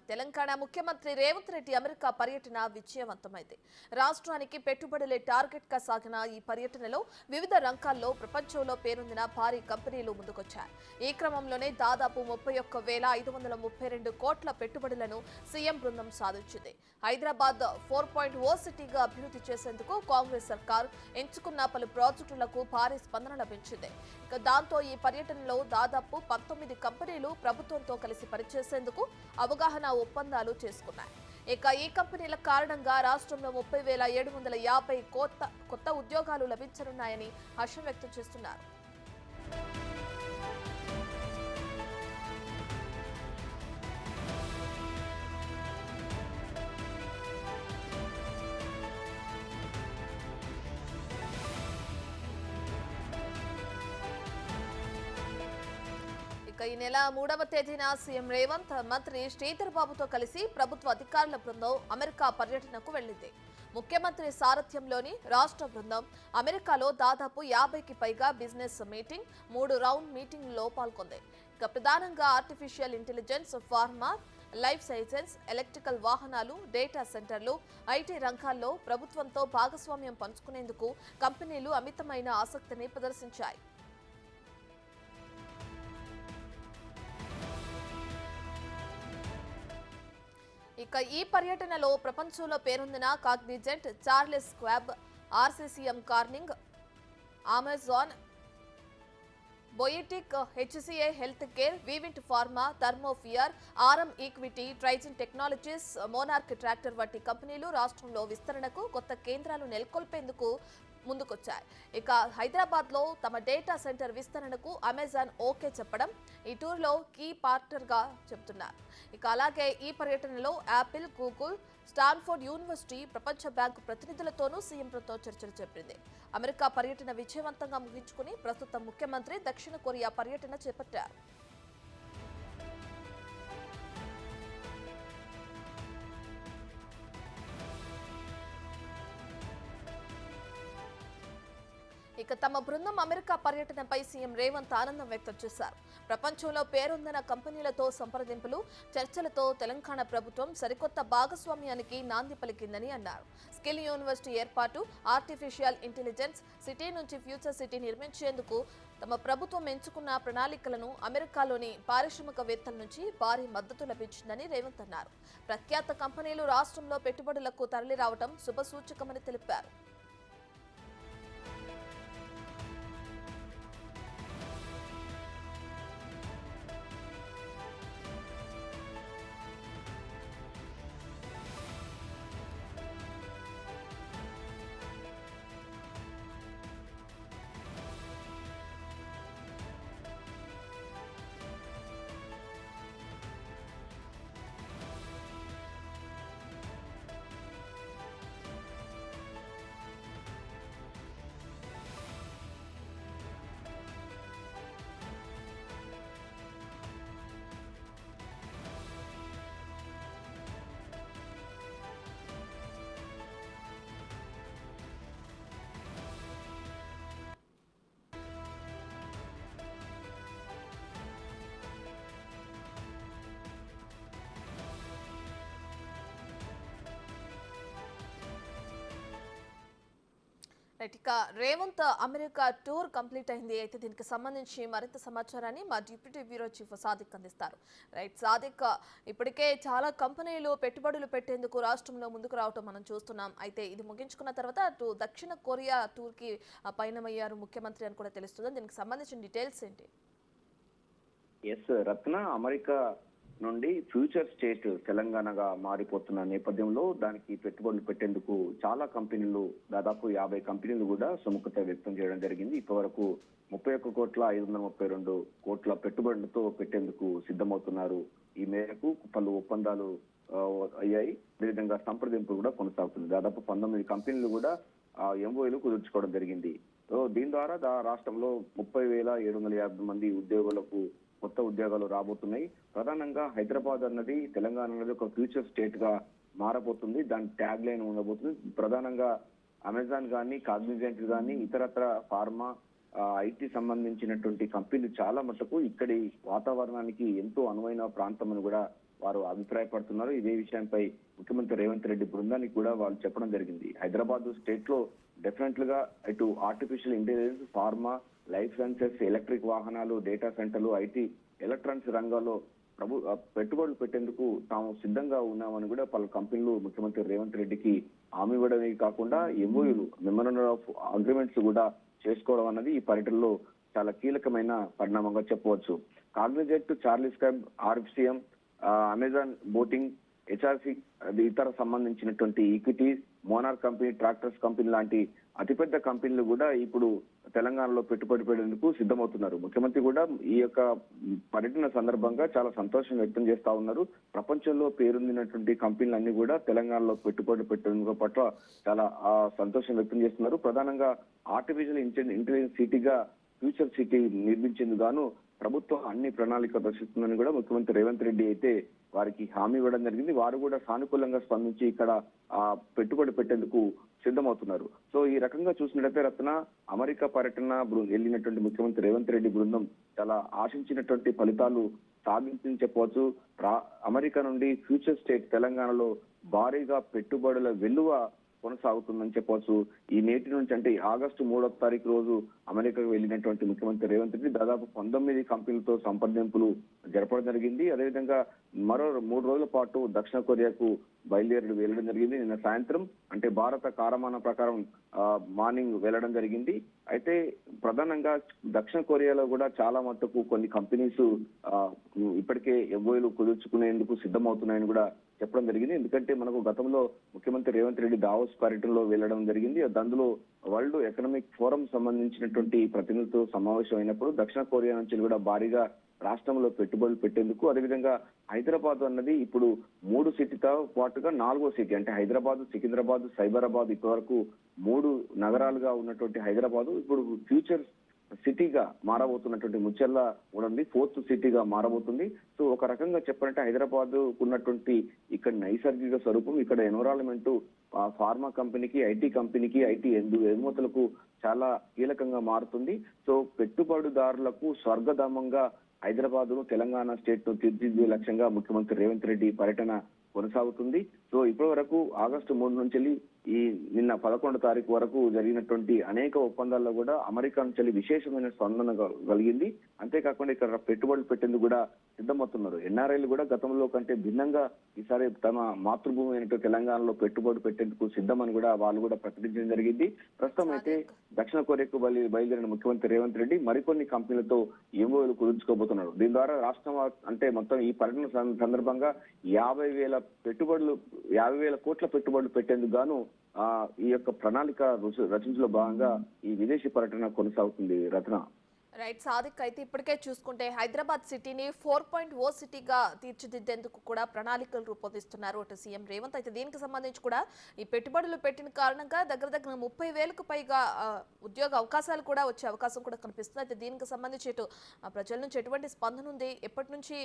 తెలంగాణ ముఖ్యమంత్రి రేవంత్ రెడ్డి అమెరికా పర్యటన విజయవంతమైంది. రాష్ట్రానికి పెట్టుబడులే టార్గెట్ గా సాగిన ఈ పర్యటనలో వివిధ రంగాల్లో ప్రపంచంలో పేరొందిన భారీ కంపెనీలు ముందుకొచ్చాయి. ఈ క్రమంలోనే దాదాపు 31,532 కోట్ల పెట్టుబడులను సీఎం బృందం సాధించింది. హైదరాబాద్ 4.0 సిటీగా అభివృద్ధి చేసేందుకు కాంగ్రెస్ సర్కార్ ఎంచుకున్న పలు ప్రాజెక్టులకు భారీ స్పందన లభించింది. దాంతో ఈ పర్యటనలో దాదాపు 19 కంపెనీలు ప్రభుత్వంతో కలిసి పనిచేసేందుకు అవగాహన ఒప్పందాలు చేసుకున్నాయి. ఈ కంపెనీల కారణంగా రాష్ట్రంలో 30,750 కొత్త ఉద్యోగాలు లభించనున్నాయని హర్షం వ్యక్తం చేస్తున్నారు. ఈ నెల 3వ తేదీన సీఎం రేవంత్ మంత్రి శ్రీధర్ బాబుతో కలిసి ప్రభుత్వ అధికారుల బృందం అమెరికా పర్యటనకు వెళ్లింది. ముఖ్యమంత్రి సారథ్యంలోని రాష్ట్ర బృందం అమెరికాలో దాదాపు 50కి పైగా బిజినెస్ మీటింగ్, 3 రౌండ్ మీటింగ్లలో పాల్గొంది. ప్రధానంగా artificial intelligence, pharma, life sciences, electrical వాహనాలు, డేటా సెంటర్లు, ఐటీ రంగాల్లో ప్రభుత్వంతో భాగస్వామ్యం పంచుకునేందుకు కంపెనీలు అమితమైన ఆసక్తిని ప్రదర్శించాయి. ఈ పర్యటనలో ప్రపంచంలో పేరొందిన Cognizant, Charles Schwab, RCCM Corning, Amazon, Biotic, HCA Health Care, Vivint Pharma, Thermo Fisher, RM Equity, Trizen Technologies, Monarch Tractor వంటి కంపెనీలు రాష్ట్రంలో విస్తరణకు కొత్త కేంద్రాలు నెలకొల్పేందుకు ముందుకొచ్చాయి. హైదరాబాద్ లో తమ డేటా సెంటర్ విస్తరణకు అమెజాన్ ఓకే చెప్పడం ఈ టూర్లో కీ పార్ట్నర్ గా చెబుతున్నారు. అలాగే ఈ పర్యటనలో యాపిల్, గూగుల్, స్టాన్ఫోర్డ్ యూనివర్సిటీ, ప్రపంచ బ్యాంకు ప్రతినిధులతోనూ సీఎంతో చర్చలు జరిపింది. అమెరికా పర్యటన విజయవంతంగా ముగించుకుని ప్రస్తుతం ముఖ్యమంత్రి దక్షిణ కొరియా పర్యటన చేపట్టారు. తమ బృందం అమెరికా పర్యటనపై సీఎం రేవంత్ ఆనందం వ్యక్తం చేశారు. ప్రపంచంలో పేరొందిన కంపెనీలతో సంప్రదింపులు, చర్చలతో తెలంగాణ ప్రభుత్వం సరికొత్త భాగస్వామ్యానికి నాంది పలికిందని అన్నారు. స్కిల్ యూనివర్సిటీ ఏర్పాటు, ఆర్టిఫిషియల్ ఇంటెలిజెన్స్ సిటీ నుంచి ఫ్యూచర్ సిటీ నిర్మించేందుకు తమ ప్రభుత్వం ఎంచుకున్న ప్రణాళికలను అమెరికాలోని పారిశ్రామికవేత్తల నుంచి భారీ మద్దతు లభించిందని రేవంత్ అన్నారు. ప్రఖ్యాత కంపెనీలు రాష్ట్రంలో పెట్టుబడులకు తరలి రావడం శుభసూచకమని తెలిపారు. రేవంత్ అమెరికా టూర్ కంప్లీట్ అయింది. అయితే దీనికి సంబంధించి మరింత సమాచారాన్ని మా డిప్యూటీ బ్యూరో చీఫ్ సాదిక్ అందిస్తారు. సాదిక్, ఇప్పటికే చాలా కంపెనీలు పెట్టుబడులు పెట్టేందుకు రాష్ట్రంలో ముందుకు రావటం మనం చూస్తున్నాం. అయితే ఇది ముగించుకున్న తర్వాత అటు దక్షిణ కొరియా టూర్ కి పయనమయ్యారు ముఖ్యమంత్రి అని కూడా తెలుస్తుంది. దీనికి సంబంధించిన డీటెయిల్స్ ఏంటి? రత్న, అమెరికా నుండి ఫ్యూచర్ స్టేట్ తెలంగాణగా మారిపోతున్న నేపథ్యంలో దానికి పెట్టుబడులు పెట్టేందుకు చాలా కంపెనీలు, దాదాపు 50 కంపెనీలు కూడా సుముఖత వ్యక్తం చేయడం జరిగింది. ఇప్పటివరకు 31,532 కోట్ల పెట్టుబడులతో పెట్టేందుకు సిద్ధమవుతున్నారు. ఈ మేరకు పలు ఒప్పందాలు అయ్యాయి. అదేవిధంగా సంప్రదింపులు కూడా కొనసాగుతుంది. దాదాపు 19 కంపెనీలు కూడా ఎంఓఏలు కుదుర్చుకోవడం జరిగింది. దీని ద్వారా రాష్ట్రంలో 30,750 మంది ఉద్యోగులకు కొత్త ఉద్యోగాలు రాబోతున్నాయి. ప్రధానంగా హైదరాబాద్ అన్నది తెలంగాణ అనేది ఒక ఫ్యూచర్ స్టేట్ గా మారబోతుంది. దాని ట్యాగ్ లైన్ ఉండబోతుంది. ప్రధానంగా అమెజాన్ కానీ, కాగ్నిజెంట్ కానీ, ఇతరత్ర ఫార్మా, ఐటీ సంబంధించినటువంటి కంపెనీలు చాలా మటుకు ఇక్కడి వాతావరణానికి ఎంతో అనువైన ప్రాంతం అని కూడా వారు అభిప్రాయపడుతున్నారు. ఇదే విషయంపై ముఖ్యమంత్రి రేవంత్ రెడ్డి బృందానికి కూడా వాళ్ళు చెప్పడం జరిగింది. హైదరాబాద్ స్టేట్ లో డెఫినెట్ గా ఇటు artificial intelligence, pharma, life sciences, electric వాహనాలు, డేటా సెంటర్లు, ఐటీ, ఎలక్ట్రానిక్స్ రంగాల్లో పెట్టుబడులు పెట్టేందుకు తాము సిద్ధంగా ఉన్నామని కూడా పలు కంపెనీలు ముఖ్యమంత్రి రేవంత్ రెడ్డికి హామీ ఇవ్వడమే కాకుండా ఎంఓయూలు, మెమోరాండం ఆఫ్ అగ్రిమెంట్స్ కూడా చేసుకోవడం అన్నది ఈ పర్యటనలో చాలా కీలకమైన పరిణామంగా చెప్పవచ్చు. Cognizant, Charles Schwab, RFCM, Amazon బోటింగ్, హెచ్ఆర్సి ఇతర సంబంధించినటువంటి equity, Monarch company, tractors company లాంటి అతిపెద్ద కంపెనీలు కూడా ఇప్పుడు తెలంగాణలో పెట్టుబడి పెట్టేందుకు సిద్ధమవుతున్నారు. ముఖ్యమంత్రి కూడా ఈ యొక్క పర్యటన సందర్భంగా చాలా సంతోషం వ్యక్తం చేస్తా ఉన్నారు. ప్రపంచంలో పేరొందినటువంటి కంపెనీలన్నీ కూడా తెలంగాణలో పెట్టుబడి పెట్టేందుకు పట్ల చాలా సంతోషం వ్యక్తం చేస్తున్నారు. ప్రధానంగా ఆర్టిఫిషియల్ ఇంటెలిజెన్స్ సిటీగా ఫ్యూచర్ సిటీ నిర్మించేందుకు గాను ప్రభుత్వం అన్ని ప్రణాళికలు రచిస్తుందని కూడా ముఖ్యమంత్రి రేవంత్ రెడ్డి అయితే వారికి హామీ ఇవ్వడం జరిగింది. వారు కూడా సానుకూలంగా స్పందించి ఇక్కడ పెట్టుబడి పెట్టేందుకు సిద్ధమవుతున్నారు. సో ఈ రకంగా చూసినట్లయితే రత్న, అమెరికా పర్యటన వెళ్ళినటువంటి ముఖ్యమంత్రి రేవంత్ రెడ్డి బృందం చాలా ఆశించినటువంటి ఫలితాలు సాధించని చెప్పవచ్చు. అమెరికా నుండి ఫ్యూచర్ స్టేట్ తెలంగాణలో భారీగా పెట్టుబడుల వెల్లువ కొనసాగుతుందని చెప్పవచ్చు. ఈ నేటి నుంచి అంటే ఆగస్టు 3వ తారీఖు రోజు అమెరికాకు వెళ్ళినటువంటి ముఖ్యమంత్రి రేవంత్ రెడ్డి దాదాపు 19 కంపెనీలతో సంప్రదింపులు జరపడం జరిగింది. అదేవిధంగా మరో 3 రోజుల పాటు దక్షిణ కొరియాకు వెళ్ళడం జరిగింది. నిన్న సాయంత్రం అంటే భారత కాలమానం ప్రకారం మార్నింగ్ వెళ్ళడం జరిగింది. అయితే ప్రధానంగా దక్షిణ కొరియాలో కూడా చాలా మట్టుకు కొన్ని కంపెనీస్ ఇప్పటికే ఎంఓయూలు కుదుర్చుకునేందుకు సిద్ధమవుతున్నాయని కూడా చెప్పడం జరిగింది. ఎందుకంటే మనకు గతంలో ముఖ్యమంత్రి రేవంత్ రెడ్డి దావోస్ పర్యటనలో వెళ్ళడం జరిగింది. అందులో వరల్డ్ ఎకనామిక్ ఫోరం సంబంధించినటువంటి ప్రతినిధులతో సమావేశం అయినప్పుడు దక్షిణ కొరియా నుంచి కూడా భారీగా రాష్ట్రంలో పెట్టుబడులు పెట్టేందుకు, అదేవిధంగా హైదరాబాద్ అన్నది ఇప్పుడు 3 సిటీతో పాటుగా 4వ సిటీ అంటే హైదరాబాద్, సికింద్రాబాద్, సైబరాబాద్ ఇప్పటివరకు 3 నగరాలుగా ఉన్నటువంటి హైదరాబాద్ ఇప్పుడు ఫ్యూచర్ సిటీగా మారబోతున్నటువంటి ముచ్చర్ల ఉంది 4th సిటీగా మారబోతుంది. సో ఒక రకంగా చెప్పాలంటే హైదరాబాద్ ఉన్నటువంటి ఇక్కడ నైసర్గిక స్వరూపం, ఇక్కడ ఎన్విరాన్మెంట్ ఫార్మా కంపెనీకి, ఐటీ కంపెనీకి, ఐటీ ఎగుమతులకు చాలా కీలకంగా మారుతుంది. సో పెట్టుబడిదారులకు స్వర్గధామంగా హైదరాబాద్ ను, తెలంగాణ స్టేట్ ను తీర్చిదిద్దే లక్ష్యంగా ముఖ్యమంత్రి రేవంత్ రెడ్డి పర్యటన కొనసాగుతుంది. సో ఇప్పటి వరకు ఆగస్టు 3 నుంచి ఈ నిన్న 11వ తారీఖు వరకు జరిగినటువంటి అనేక ఒప్పందాల్లో కూడా అమెరికా నుంచి విశేషమైన స్పందన కలిగింది. అంతేకాకుండా ఇక్కడ పెట్టుబడులు పెట్టేందుకు కూడా సిద్ధమవుతున్నారు. ఎన్ఆర్ఐలు కూడా గతంలో కంటే భిన్నంగా ఈసారి తమ మాతృభూమి అయినట్టు తెలంగాణలో పెట్టుబడి పెట్టేందుకు సిద్ధమని కూడా వాళ్ళు కూడా ప్రకటించడం జరిగింది. ప్రస్తుతం అయితే దక్షిణ కొరియాకు బయలుదేరిన ముఖ్యమంత్రి రేవంత్ రెడ్డి మరికొన్ని కంపెనీలతో ఎంఓయూలు కుదుర్చుకోబోతున్నారు. దీని ద్వారా రాష్ట్రం అంటే మొత్తం ఈ పర్యటన సందర్భంగా 50,000 కోట్ల పెట్టుబడులు పెట్టేందుకు గాను ఈ యొక్క ప్రణాళిక రచించలో భాగంగా ఈ విదేశీ పర్యటన కొనసాగుతుంది. రత్న రైట్ సాదిక్, అయితే ఇప్పటికే చూసుకుంటే హైదరాబాద్ సిటీని 4.0 సిటీగా తీర్చిదిద్దేందుకు కూడా ప్రణాళికలు రూపొందిస్తున్నారు అటు సీఎం రేవంత్. అయితే దీనికి సంబంధించి కూడా ఈ పెట్టుబడులు పెట్టిన కారణంగా దగ్గర 30,000కు పైగా ఉద్యోగ అవకాశాలు కూడా వచ్చే అవకాశం కూడా కనిపిస్తుంది. అయితే దీనికి సంబంధించి ఇటు ప్రజల నుంచి ఎటువంటి స్పందన ఉంది, ఎప్పటి నుంచి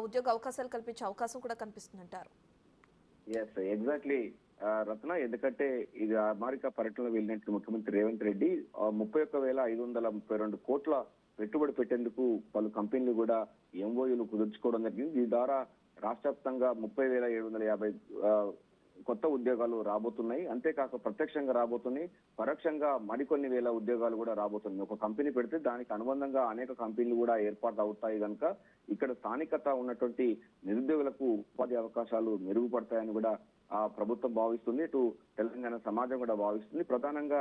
ఉద్యోగ అవకాశాలు కల్పించే అవకాశం కూడా కనిపిస్తుందంటారు? ఎగ్జాక్ట్లీ రత్న, ఎందుకంటే ఇది అమెరికా పర్యటనలో వెళ్ళినట్టు ముఖ్యమంత్రి రేవంత్ రెడ్డి 31,532 కోట్ల పెట్టుబడి పెట్టేందుకు పలు కంపెనీలు కూడా ఎంఓయూలు కుదుర్చుకోవడం జరిగింది. దీని ద్వారా రాష్ట్ర వ్యాప్తంగా 30,750 కొత్త ఉద్యోగాలు రాబోతున్నాయి. అంతేకాక ప్రత్యక్షంగా రాబోతున్నాయి, పరోక్షంగా మరికొన్ని వేల ఉద్యోగాలు కూడా రాబోతున్నాయి. ఒక కంపెనీ పెడితే దానికి అనుబంధంగా అనేక కంపెనీలు కూడా ఏర్పాటు అవుతాయి కనుక ఇక్కడ స్థానికత ఉన్నటువంటి నిరుద్యోగులకు ఉపాధి అవకాశాలు మెరుగుపడతాయని కూడా ప్రభుత్వం భావిస్తుంది. ఇటు తెలంగాణ సమాజం కూడా భావిస్తుంది. ప్రధానంగా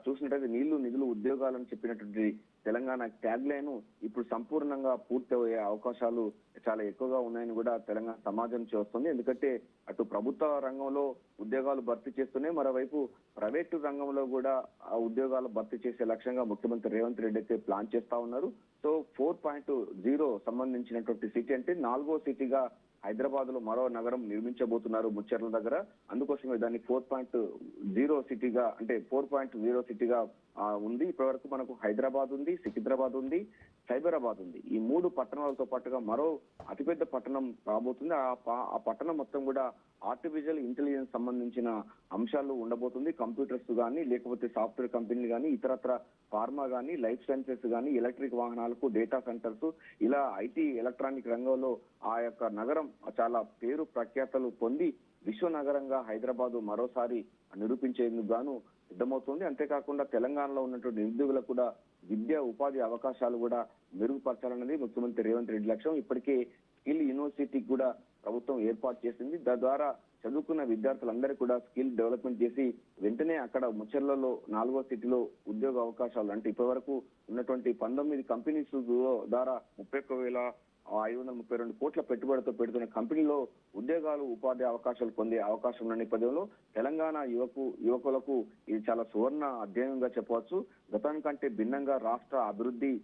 చూసినట్టయితే నీళ్లు, నిధులు, ఉద్యోగాలను చెప్పినటువంటి తెలంగాణ ట్యాగ్ లైన్ ఇప్పుడు సంపూర్ణంగా పూర్తి అయ్యే అవకాశాలు చాలా ఎక్కువగా ఉన్నాయని కూడా తెలంగాణ సమాజం నుంచి వస్తుంది. ఎందుకంటే అటు ప్రభుత్వ రంగంలో ఉద్యోగాలు భర్తీ చేస్తూనే మరోవైపు ప్రైవేటు రంగంలో కూడా ఆ ఉద్యోగాలు భర్తీ చేసే లక్ష్యంగా ముఖ్యమంత్రి రేవంత్ రెడ్డి అయితే ప్లాన్ చేస్తా ఉన్నారు. సో 4.0 సంబంధించినటువంటి సిటీ అంటే 4వ సిటీగా హైదరాబాద్ లో మరో నగరం నిర్మించబోతున్నారు ముచ్చర్ల దగ్గర. అందుకోసమే దాన్ని 4.0 సిటీగా అంటే 4.0 సిటీగా ఉంది. ఇప్పటి వరకు మనకు హైదరాబాద్ ఉంది, సికింద్రాబాద్ ఉంది, సైబరాబాద్ ఉంది. ఈ 3 పట్టణాలతో పాటుగా మరో అతిపెద్ద పట్టణం రాబోతుంది. ఆ పట్టణం మొత్తం కూడా ఆర్టిఫిషియల్ ఇంటెలిజెన్స్ సంబంధించిన అంశాలు ఉండబోతుంది. కంప్యూటర్స్ కానీ, లేకపోతే సాఫ్ట్వేర్ కంపెనీలు కానీ, ఇతరత్ర ఫార్మా కానీ, లైఫ్ సైన్సెస్ కానీ, ఎలక్ట్రిక్ వాహనాలకు, డేటా సెంటర్స్, ఇలా ఐటీ ఎలక్ట్రానిక్ రంగంలో ఆ యొక్క నగరం చాలా పేరు ప్రఖ్యాతలు పొంది విశ్వనగరంగా హైదరాబాద్ మరోసారి నిరూపించేందుకు గాను సిద్ధమవుతుంది. అంతేకాకుండా తెలంగాణలో ఉన్నటువంటి నిరుద్యోగులకు కూడా విద్యా ఉపాధి అవకాశాలు కూడా మెరుగుపరచాలన్నది ముఖ్యమంత్రి రేవంత్ రెడ్డి లక్ష్యం. ఇప్పటికే స్కిల్ యూనివర్సిటీకి కూడా ప్రభుత్వం ఏర్పాటు చేసింది. తద్వారా చదువుకున్న విద్యార్థులందరూ కూడా స్కిల్ డెవలప్మెంట్ చేసి వెంటనే అక్కడ ముచ్చర్లలో 4వ సిటీలో ఉద్యోగ అవకాశాలు అంటే ఇప్పటి వరకు ఉన్నటువంటి 19 కంపెనీస్ ద్వారా 31,532 కోట్ల పెట్టుబడితో పెడుతున్న కంపెనీలో ఉద్యోగాలు ఉపాధి అవకాశాలు పొందే అవకాశం ఉన్న నేపథ్యంలో తెలంగాణ యువకులకు ఇది చాలా సువర్ణ అధ్యాయంగా చెప్పవచ్చు. గతానికంటే భిన్నంగా రాష్ట్ర అభివృద్ధి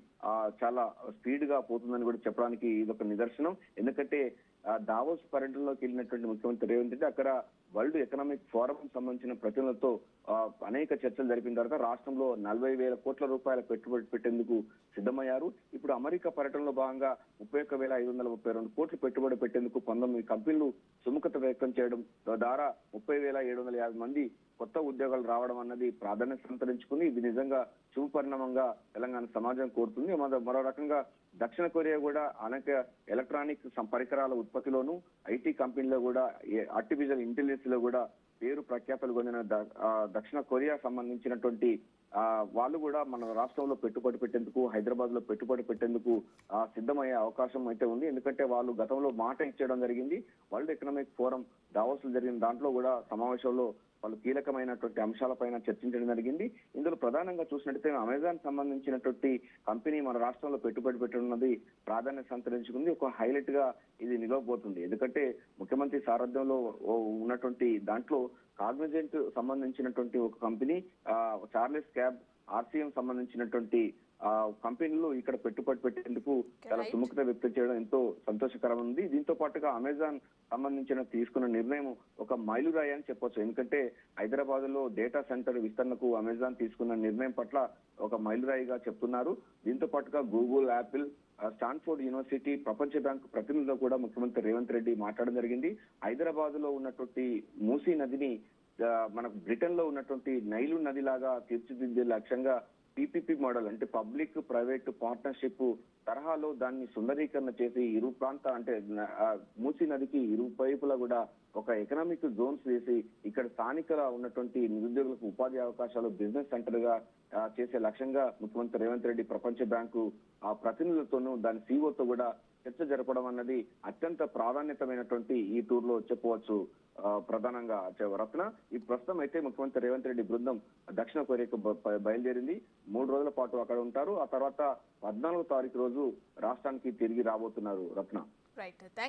చాలా స్పీడ్ గా పోతుందని కూడా చెప్పడానికి ఇది ఒక నిదర్శనం. ఎందుకంటే దావోస్ పర్యటనలోకి వెళ్ళినటువంటి ముఖ్యమంత్రి రేవంత్ రెడ్డి అక్కడ వరల్డ్ ఎకనామిక్ ఫోరం సంబంధించిన ప్రతినిధులతో అనేక చర్చలు జరిపిన తర్వాత రాష్ట్రంలో 40,000 కోట్ల రూపాయల పెట్టుబడి పెట్టేందుకు సిద్ధమయ్యారు. ఇప్పుడు అమెరికా పర్యటనలో భాగంగా 31,532 కోట్లు పెట్టుబడి పెట్టేందుకు 19 కంపెనీలు సుముఖత వ్యక్తం చేయడం ద్వారా 30,750 మంది కొత్త ఉద్యోగాలు రావడం అన్నది ప్రాధాన్యత సంతరించుకుంది. ఇది నిజంగా శుభ పరిణామంగా తెలంగాణ సమాజం కోరుతుంది. మరో రకంగా దక్షిణ కొరియా కూడా అనేక ఎలక్ట్రానిక్ పరికరాల ఉత్పత్తిలోను ఐటీ కంపెనీలో కూడా ఆర్టిఫిషియల్ ఇంటెలిజెన్స్ లో కూడా పేరు ప్రఖ్యాతలు పొందిన దక్షిణ కొరియా సంబంధించినటువంటి వాళ్ళు కూడా మన రాష్ట్రంలో పెట్టుబడి పెట్టేందుకు హైదరాబాద్ లో పెట్టుబడి పెట్టేందుకు సిద్ధమయ్యే అవకాశం అయితే ఉంది. ఎందుకంటే వాళ్ళు గతంలో మాట ఇచ్చేయడం జరిగింది. వరల్డ్ ఎకనామిక్ ఫోరం దావోస్ లో జరిగిన దాంట్లో కూడా సమావేశంలో వాళ్ళు కీలకమైనటువంటి అంశాలపైన చర్చించడం జరిగింది. ఇందులో ప్రధానంగా చూసినట్టయితే అమెజాన్ సంబంధించినటువంటి కంపెనీ మన రాష్ట్రంలో పెట్టుబడి పెట్టనున్నది ప్రాధాన్యత సంతరించుకుంది. ఒక హైలైట్ గా ఇది నిలవబోతుంది. ఎందుకంటే ముఖ్యమంత్రి సారథ్యంలో ఉన్నటువంటి దాంట్లో కాగ్నిజెంట్ సంబంధించినటువంటి ఒక కంపెనీ, చార్లెస్ క్యాబ్, ఆర్సీఎం సంబంధించినటువంటి కంపెనీలు ఇక్కడ పెట్టుబడి పెట్టేందుకు చాలా సుముఖత వ్యక్తం చేయడం ఎంతో సంతోషకరంగా ఉంది. దీంతో పాటుగా అమెజాన్ సంబంధించిన తీసుకున్న నిర్ణయం ఒక మైలురాయి అని చెప్పొచ్చు. ఎందుకంటే హైదరాబాద్ లో డేటా సెంటర్ విస్తరణకు అమెజాన్ తీసుకున్న నిర్ణయం పట్ల ఒక మైలురాయిగా చెప్తున్నారు. దీంతో పాటుగా గూగుల్, యాపిల్, స్టాన్ఫోర్డ్ యూనివర్సిటీ, ప్రపంచ బ్యాంక్ ప్రతినిధులతో కూడా ముఖ్యమంత్రి రేవంత్ రెడ్డి మాట్లాడడం జరిగింది. హైదరాబాద్ లో ఉన్నటువంటి మూసీ నదిని మనకు బ్రిటన్ లో ఉన్నటువంటి నైలు నది లాగా తీర్చిదిద్దే లక్ష్యంగా పీపీపీ మోడల్ అంటే పబ్లిక్ ప్రైవేట్ పార్ట్నర్షిప్ తరహాలో దాన్ని సుందరీకరణ చేసి ఇరు ప్రాంత అంటే మూసీ నదికి ఇరు వైపులా కూడా ఒక ఎకనామిక్ జోన్స్ వేసి ఇక్కడ స్థానిక ఉన్నటువంటి నిరుద్యోగులకు ఉపాధి అవకాశాలు బిజినెస్ సెంటర్ గా చేసే లక్ష్యంగా ముఖ్యమంత్రి రేవంత్ రెడ్డి ప్రపంచ బ్యాంకు ప్రతినిధులతోనూ దాని సీఓతో కూడా చర్చ జరపడం అన్నది అత్యంత ప్రాధాన్యతమైనటువంటి ఈ టూర్ లో చెప్పవచ్చు. ప్రధానంగా రత్న ఈ ప్రస్తుతం అయితే ముఖ్యమంత్రి రేవంత్ రెడ్డి బృందం దక్షిణ కొరియాకు బయలుదేరింది. 3 రోజుల పాటు అక్కడ ఉంటారు. ఆ తర్వాత 14వ తారీఖు రోజు రాష్ట్రానికి తిరిగి రాబోతున్నారు. రత్న. Right, thank you.